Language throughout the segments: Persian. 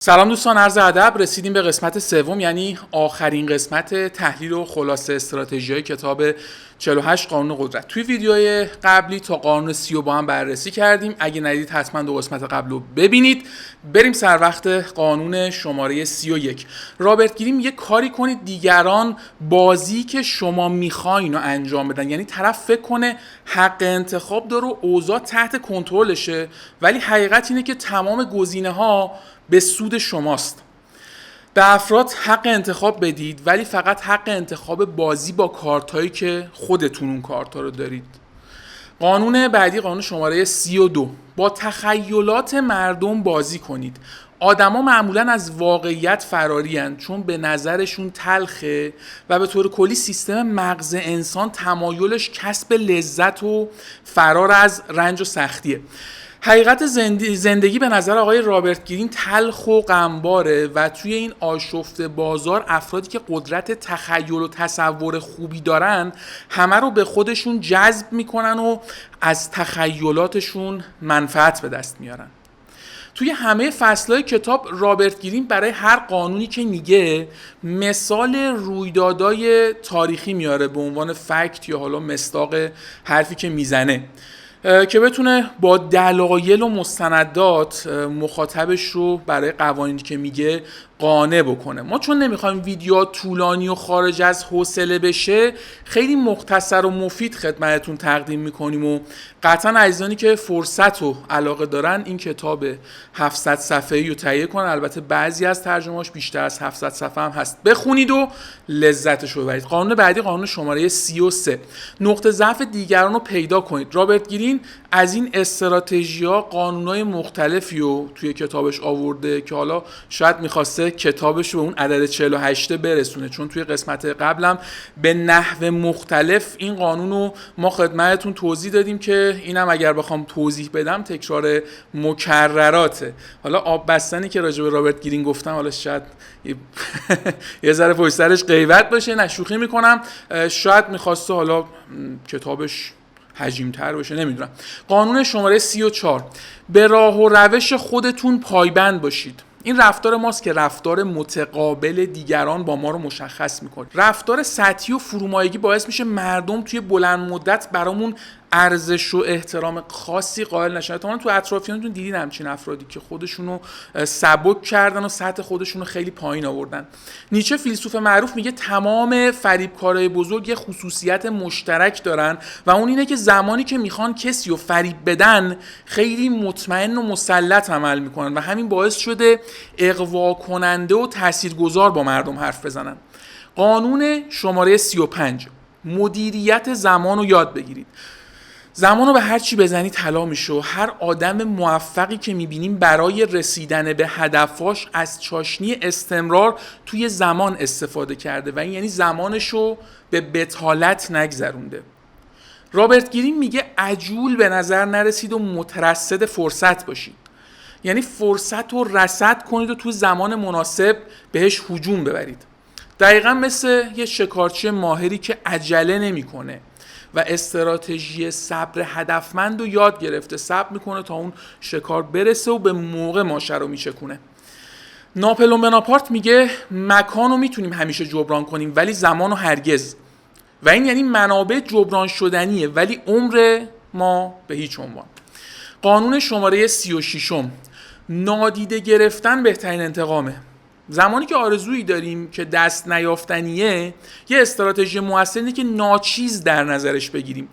سلام دوستان، عرض ادب. رسیدیم به قسمت سوم، یعنی آخرین قسمت تحلیل و خلاصه استراتژی‌های کتاب 48 قانون قدرت. توی ویدیوهای قبلی تا قانون 30 با هم بررسی کردیم. اگه ندیدید حتما دو قسمت قبل رو ببینید. بریم سر وقت قانون شماره 31. رابرت گیری میگه کاری کنید دیگران بازی که شما میخواین رو انجام بدن. یعنی طرف فکر کنه حق انتخاب داره و اوضاع تحت کنترلشه، ولی حقیقت اینه که تمام گزینه‌ها به سود شماست. به افراد حق انتخاب بدید، ولی فقط حق انتخاب بازی با کارتایی که خودتون اون کارتا رو دارید. قانون بعدی، قانون شماره 32. با تخیلات مردم بازی کنید. آدما معمولا از واقعیت فراری هستند چون به نظرشون تلخه و به طور کلی سیستم مغز انسان تمایلش کسب لذت و فرار از رنج و سختیه. حقیقت زندگی به نظر آقای رابرت گیرین تلخ و غمباره و توی این آشفته بازار افرادی که قدرت تخیل و تصور خوبی دارن همه رو به خودشون جذب میکنن و از تخیلاتشون منفعت به دست میارن. توی همه فصلهای کتاب رابرت گیرین برای هر قانونی که میگه مثال رویدادهای تاریخی میاره به عنوان فکت یا حالا مصداق حرفی که میزنه که بتونه با دلایل و مستندات مخاطبش رو برای قوانینی که میگه قانع بکنه. ما چون نمیخوایم ویدیو طولانی و خارج از حوصله بشه، خیلی مختصر و مفید خدمتتون تقدیم میکنیم و قطعا عزیزانی که فرصت و علاقه دارن این کتاب 700 صفحه‌ای رو تهیه کنن. البته بعضی از ترجمه‌اش بیشتر از 700 صفحه هم هست، بخونید و لذتش رو ببرید. قانون بعدی، قانون شماره 33. نقطه ضعف دیگران رو پیدا کنید. رابرت گیرین از این استراتژی‌ها قانون‌های مختلفی رو توی کتابش آورده که حالا شاید می‌خواسته کتابش رو به اون عدد 48 برسونه، چون توی قسمت قبلم به نحو مختلف این قانون رو ما خدمتتون توضیح دادیم که اینم اگر بخوام توضیح بدم تکرار مکرراته. حالا آب بستنی که راجع به رابرت گیرین گفتم حالا شاید یه ذره پشت سرش غیبت باشه، نه شوخی میکنم، شاید می‌خواسته حالا کتابش حجیم‌تر باشه، نمیدونم. قانون شماره 34. به راه و روش خودتون پایبند باشید. این رفتار ماست که رفتار متقابل دیگران با ما رو مشخص میکنه. رفتار سطحی و فرومایگی باعث میشه مردم توی بلند مدت برامون ارزش و احترام خاصی قائل نشن. تا تو اطرافیانتون دیدین همچین افرادی که خودشونو سبک کردن و سطح خودشونو خیلی پایین آوردن. نیچه فیلسوف معروف میگه تمام فریبکارهای بزرگ یه خصوصیت مشترک دارن و اون اینه که زمانی که میخوان کسی رو فریب بدن خیلی مطمئن و مسلط عمل میکنن و همین باعث شده اغوا کننده و تاثیرگذار با مردم حرف بزنن. قانون شماره 35. مدیریت زمان رو یاد بگیرید. زمان رو به هر چی بزنی طلا میشه و هر آدم موفقی که میبینیم برای رسیدن به هدفاش از چاشنی استمرار توی زمان استفاده کرده و این یعنی زمانش رو به بطالت نگذرونده. رابرت گیرین میگه عجول به نظر نرسید و مترصد فرصت باشید. یعنی فرصت رو رصد کنید و توی زمان مناسب بهش هجوم ببرید. دقیقا مثل یه شکارچی ماهری که عجله نمیکنه و استراتژی صبر هدفمند رو یاد گرفته، صبر میکنه تا اون شکار برسه و به موقع ماشه رو میچکونه. ناپلئون بناپارت میگه مکان رو میتونیم همیشه جبران کنیم ولی زمان رو هرگز، و این یعنی منابع جبران شدنیه ولی عمر ما به هیچ عنوان. قانون شماره 36. نادیده گرفتن بهترین انتقامه. زمانی که آرزویی داریم که دست نیافتنیه، یه استراتژی موثر اینه که ناچیز در نظرش بگیریم.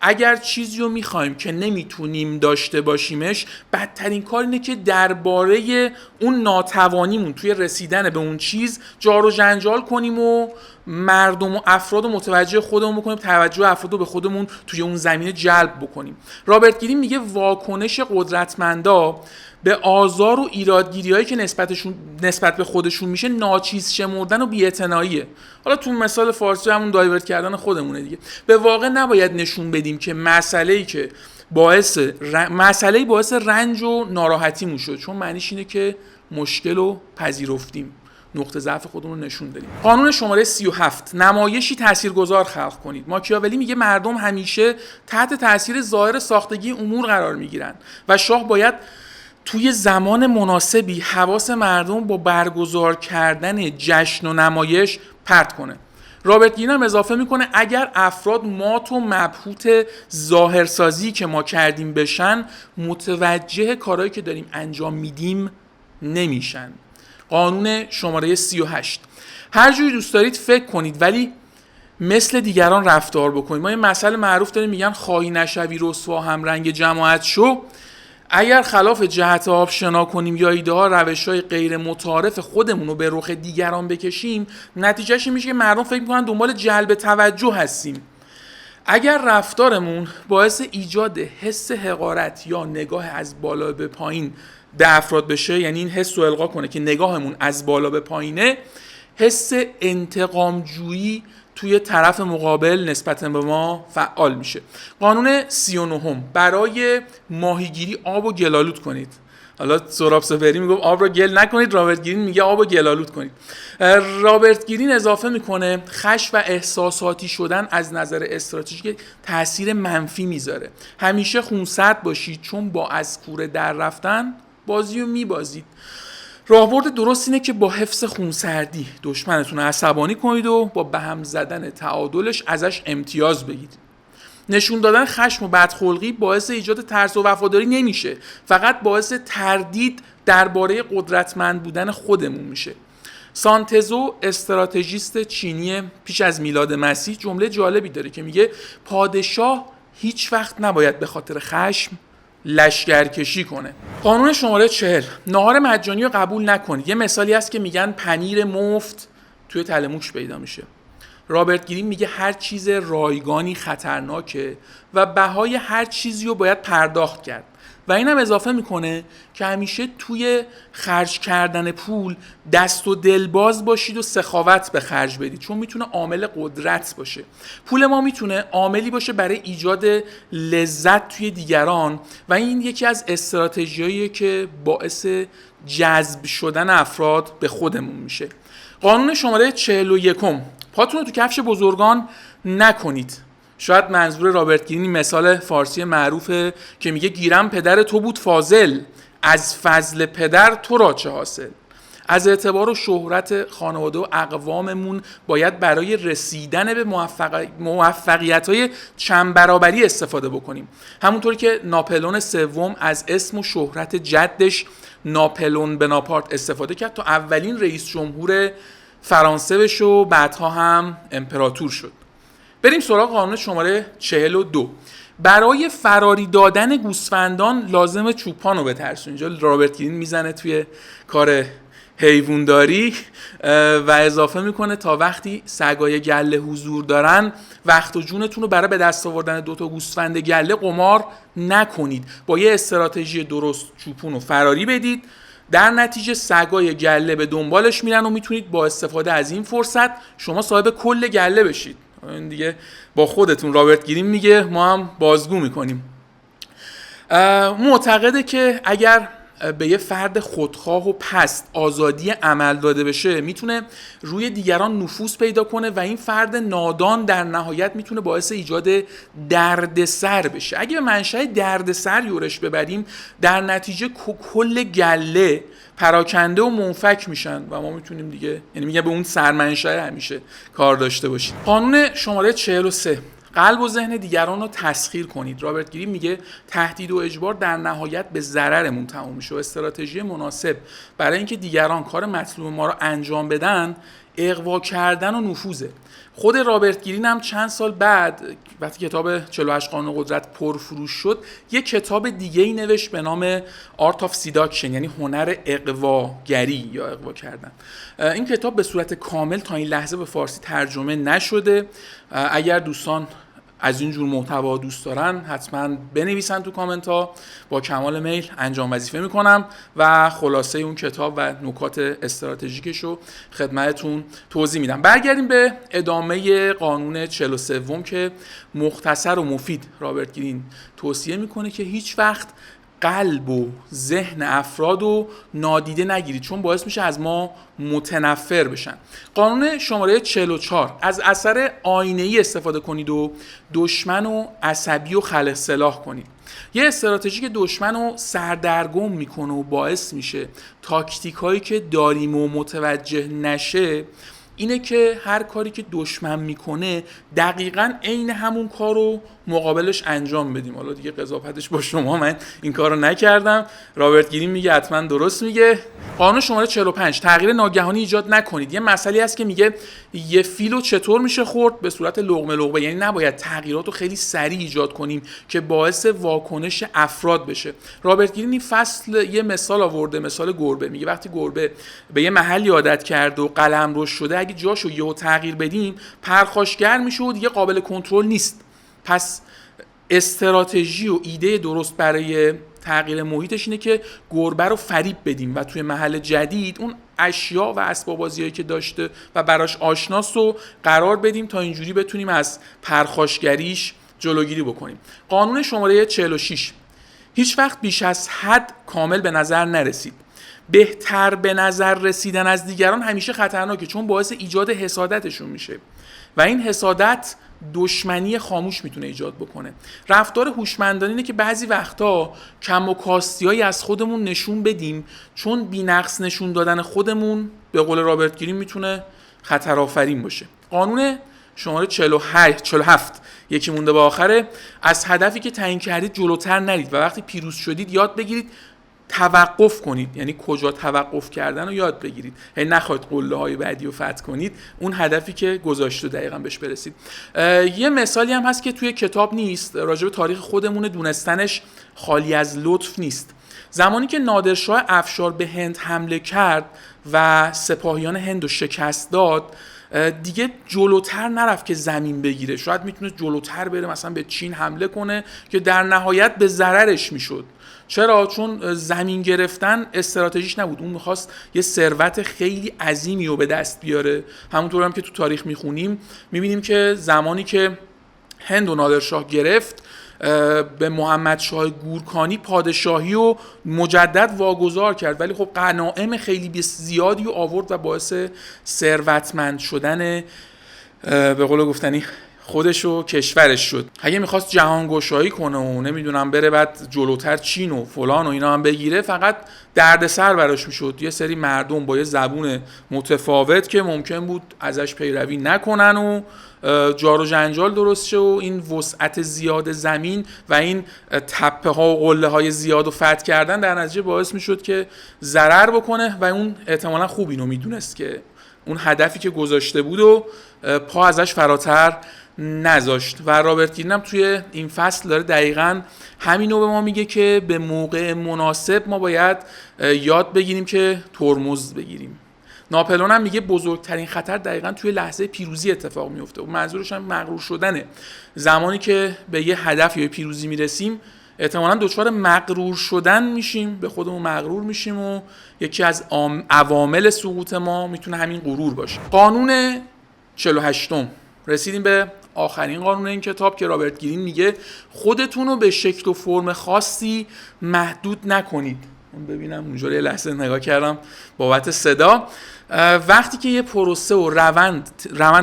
اگر چیزی رو میخوایم که نمیتونیم داشته باشیمش، بدترین کار اینه که درباره اون ناتوانیمون توی رسیدن به اون چیز جار و جنجال کنیم و مردم و افراد رو متوجه خودمون بکنیم، توجه افراد رو به خودمون توی اون زمینه جلب بکنیم. رابرت گیرین میگه واکنش قدرتمندا به آزار و ایرادگیری‌هایی که نسبت به خودشون میشه ناچیز شمردن و بی‌اعتناییه. حالا تو مثال فارسی همون دایورت کردن خودمونه دیگه. به واقع نباید نشون بدیم که مسئله‌ای باعث رنج و ناراحتیمون شد، چون معنیش اینه که مشکل رو پذیرفتیم، نقطه ضعف خودمون رو نشون دادیم. قانون شماره 37. نمایشی تاثیرگذار خلق کنید. ماکیاولی میگه مردم همیشه تحت تاثیر ظاهر ساختگی امور قرار میگیرن و شاه باید توی زمان مناسبی حواس مردم با برگزار کردن جشن و نمایش پرت کنه. رابرت گرین هم اضافه میکنه اگر افراد مات و مبهوت ظاهرسازی که ما کردیم بشن، متوجه کارهایی که داریم انجام میدیم نمیشن. قانون شماره 38: هر جوری دوست دارید فکر کنید ولی مثل دیگران رفتار بکنید. ما یه مسئله معروف داریم میگن خواهی نشوی رسوا هم رنگ جماعت شو. اگر خلاف جهت آب شنا کنیم یا ایده ها روش های غیر متعارف خودمون رو به رخ دیگران بکشیم، نتیجهش میشه که مردم فکر میکنن دنبال جلب توجه هستیم. اگر رفتارمون باعث ایجاد حس حقارت یا نگاه از بالا به پایین در افراد بشه، یعنی این حس رو القا کنه که نگاهمون از بالا به پایینه، حس انتقام جویی توی طرف مقابل نسبت به ما فعال میشه. قانون 39: برای ماهیگیری آب و گل‌آلود کنید. حالا سهراب سپهری میگه آب رو گل نکنید، رابرت گرین میگه آب رو گل‌آلود کنید. رابرت گرین اضافه میکنه خشم و احساساتی شدن از نظر استراتژیک تاثیر منفی میذاره. همیشه خونسرد باشید چون با از کوره در رفتن بازی رو میبازید. راهبرد درست اینه که با حفظ خونسردی دشمنتون رو عصبانی کنید و با بهم زدن تعادلش ازش امتیاز بگیرید. نشون دادن خشم و بدخلقی باعث ایجاد ترس و وفاداری نمیشه، فقط باعث تردید درباره قدرتمند بودن خودمون میشه. سانتزو، استراتژیست چینی پیش از میلاد مسیح، جمله جالبی داره که میگه پادشاه هیچ وقت نباید به خاطر خشم لشکرکشی کنه. قانون شماره 40: ناهار مجانی رو قبول نکنید. یه مثالی هست که میگن پنیر مفت توی تله موش پیدا میشه. رابرت گرین میگه هر چیز رایگانی خطرناکه و بهای هر چیزی رو باید پرداخت کرد. و اینم اضافه میکنه که همیشه توی خرج کردن پول دست و دلباز باشید و سخاوت به خرج بدید، چون میتونه عامل قدرت باشه. پول ما میتونه عاملی باشه برای ایجاد لذت توی دیگران و این یکی از استراتژیاییه که باعث جذب شدن افراد به خودمون میشه. قانون شماره 41: پاتون رو تو کفش بزرگان نکنید. شاید منظور رابرت گرین مثال فارسی معروفه که میگه گیرم پدر تو بود فاضل، از فضل پدر تو را چه حاصل. از اعتبار و شهرت خانواده و اقواممون باید برای رسیدن به موفقیت‌های چند برابری استفاده بکنیم. همونطوری که ناپلئون سوم از اسم و شهرت جدش ناپلئون بناپارت استفاده کرد تا اولین رئیس جمهور فرانسه بشه و بعدها هم امپراتور شد. بریم سراغ قانون شماره 42: برای فراری دادن گوسفندان لازم چوپان رو بترسون. اینجا رابرت گرین میزنه توی کار حیوونداری و اضافه میکنه تا وقتی سگای گله حضور دارن وقت و جونتون رو برای به دست آوردن 2 تا گوسفند گله قمار نکنید. با یه استراتژی درست چوپون رو فراری بدید، در نتیجه سگای گله به دنبالش میرن و میتونید با استفاده از این فرصت شما صاحب کل گله بشید. این دیگه با خودتون. رابرت گرین میگه ما هم بازگو میکنیم. معتقده که اگر به یه فرد خودخواه و پست آزادی عمل داده بشه میتونه روی دیگران نفوذ پیدا کنه و این فرد نادان در نهایت میتونه باعث ایجاد دردسر بشه. اگه به منشأ دردسر یورش ببریم در نتیجه کل گله پراکنده و منفک میشن و ما میتونیم دیگه، یعنی میگه به اون سرمنشأ همیشه کار داشته باشید. قانون شماره 43: قلب و ذهن دیگران رو تسخیر کنید. رابرت گرین میگه تهدید و اجبار در نهایت به ضررمون تموم میشه و استراتژی مناسب برای اینکه دیگران کار مطلوب ما رو انجام بدن اغوا کردن و نفوذه. خود رابرت گرین هم چند سال بعد وقتی کتاب 48 قانون قدرت پرفروش شد یک کتاب دیگه ای نوشت به نام Art of Seduction، یعنی هنر اغواگری یا اغوا کردن. این کتاب به صورت کامل تا این لحظه به فارسی ترجمه نشده. اگر دوستان از این جور محتوا دوست دارن حتما بنویسن تو کامنت ها، با کمال میل انجام وظیفه میکنم و خلاصه اون کتاب و نکات استراتژیکش رو خدمتتون توضیح میدم. برگردیم به ادامه قانون 43 که مختصر و مفید رابرت گرین توصیه میکنه که هیچ وقت قلب و ذهن افراد رو نادیده نگیرید، چون باعث میشه از ما متنفر بشن. قانون شماره 44: از اثر آینه‌ای استفاده کنید و دشمن و عصبی و خلق سلاح کنید. یه استراتژی که دشمن رو سردرگم میکنه و باعث میشه تاکتیک هایی که داریم و متوجه نشه اینه که هر کاری که دشمن میکنه دقیقاً عین همون کار رو مقابلش انجام بدیم. حالا دیگه قضاوتش با شما، من این کار رو نکردم، رابرت گرین میگه حتما درست میگه. قانون شماره 45: تغییر ناگهانی ایجاد نکنید. یه مسئله هست که میگه یه فیلو چطور میشه خورد؟ به صورت لقمه لقمه، یعنی نباید تغییرات رو خیلی سریع ایجاد کنیم که باعث واکنش افراد بشه. رابرت گرین این فصل یه مثال آورده، مثال گربه. میگه وقتی گربه به یه محلی عادت کرده و قلمرو شده، اگه جاشو یهو تغییر بدیم پرخاشگر میشه و دیگه قابل کنترل نیست. پس استراتژی و ایده درست برای تغییر محیطش اینه که گربه رو فریب بدیم و توی محل جدید اون اشیا و اسباب بازیایی که داشته و براش آشناست رو قرار بدیم تا اینجوری بتونیم از پرخاشگریش جلوگیری بکنیم. قانون شماره 46: هیچ وقت بیش از حد کامل به نظر نرسید. بهتر به نظر رسیدن از دیگران همیشه خطرناکه، چون باعث ایجاد حسادتشون میشه و این حسادت دشمنی خاموش میتونه ایجاد بکنه. رفتار هوشمندانه اینه که بعضی وقتا کم و کاستیایی از خودمون نشون بدیم، چون بی‌نقص نشون دادن خودمون به قول رابرت گرین میتونه خطرآفرین باشه. قانون شماره 47: یکی مونده به آخره: از هدفی که تعیین کردید جلوتر نرید و وقتی پیروز شدید یاد بگیرید توقف کنید. یعنی کجا توقف کردن رو یاد بگیرید، یعنی نخواید قله های بعدی رو فتح کنید، اون هدفی که گذاشته دقیقاً بهش برسید. یه مثالی هم هست که توی کتاب نیست، راجع به تاریخ خودمون، دونستنش خالی از لطف نیست. زمانی که نادرشاه افشار به هند حمله کرد و سپاهیان هند رو شکست داد، دیگه جلوتر نرفت که زمین بگیره. شاید میتونه جلوتر بره مثلا به چین حمله کنه که در نهایت به ضررش میشد. چرا؟ چون زمین گرفتن استراتژیش نبود، اون میخواست یه ثروت خیلی عظیمی رو به دست بیاره. همونطور هم که تو تاریخ میخونیم میبینیم که زمانی که هند و نادرشاه گرفت، به محمد شاه گورکانی پادشاهی رو مجدد واگذار کرد، ولی خب غنایم خیلی زیادی رو آورد و باعث ثروتمند شدن به قول گفتنی خودش و کشورش شد. اگه میخواست جهانگشایی کنه و نمیدونم بره بعد جلوتر چین و فلان و اینا هم بگیره، فقط دردسر براش میشد. یه سری مردم با یه زبون متفاوت که ممکن بود ازش پیروی نکنن و جار و جنجال درست شه و این وسعت زیاد زمین و این تپه ها و قله های زیاد و فتح کردن در نتیجه باعث میشد که ضرر بکنه و اون احتمالاً خوب اینو میدونست که اون هدفی که گذاشته بود و پا ازش فراتر نذاشت. و رابرت گرین هم توی این فصل داره دقیقاً همینو به ما میگه که به موقع مناسب ما باید یاد بگیریم که ترمز بگیریم. ناپلئون هم میگه بزرگترین خطر دقیقاً توی لحظه پیروزی اتفاق میفته و منظورش هم مغرور شدنه. زمانی که به یه هدف یا پیروزی میرسیم احتمالاً دچار مغرور شدن میشیم، به خودمون مغرور میشیم و یکی از عوامل سقوط ما میتونه همین غرور باشه. قانون 48: رسیدیم به آخرین قانون این کتاب که رابرت گرین میگه خودتون رو به شکل و فرم خاصی محدود نکنید. من ببینم اونجا یه لحظه نگاه کردم بابت صدا. وقتی که یه پروسه و روند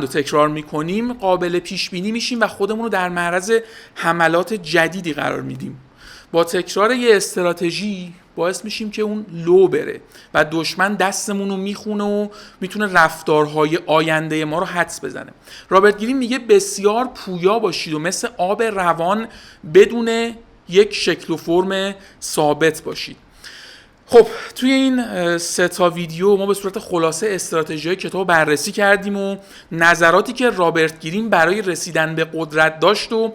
رو تکرار میکنیم قابل پیش بینی میشیم و خودمون رو در معرض حملات جدیدی قرار میدیم. با تکرار یه استراتژی باعث میشیم که اون لو بره و دشمن دستمون رو میخونه و میتونه رفتارهای آینده ما رو حدس بزنه. رابرت گرین میگه بسیار پویا باشید و مثل آب روان بدون یک شکل و فرم ثابت باشید. خب توی این 3 ویدیو ما به صورت خلاصه استراتژی‌های کتاب بررسی کردیم و نظراتی که رابرت گرین برای رسیدن به قدرت داشت و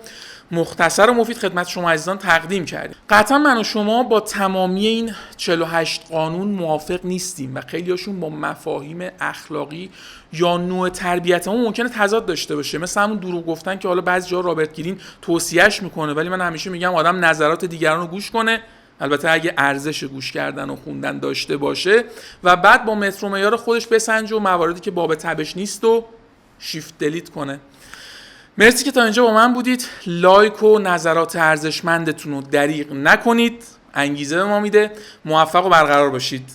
مختصر و مفید خدمت شما عزیزان تقدیم کردیم. قطعا من و شما با تمامی این 48 قانون موافق نیستیم و خیلیاشون با مفاهیم اخلاقی یا نوع تربیت ما ممکنه تضاد داشته باشه. مثل همون دروغ گفتن که حالا بعضی جا رابرت گرین توصیهش میکنه، ولی من همیشه میگم آدم نظرات دیگران رو گوش کنه، البته اگه ارزش گوش کردن و خوندن داشته باشه، و بعد با متر و معیار خودش بسنجه و مواردی که باب تبش نیست و شیفت دلیت کنه. مرسی که تا اینجا با من بودید. لایک و نظرات ارزشمندتون رو دریغ نکنید. انگیزه به ما میده. موفق و برقرار باشید.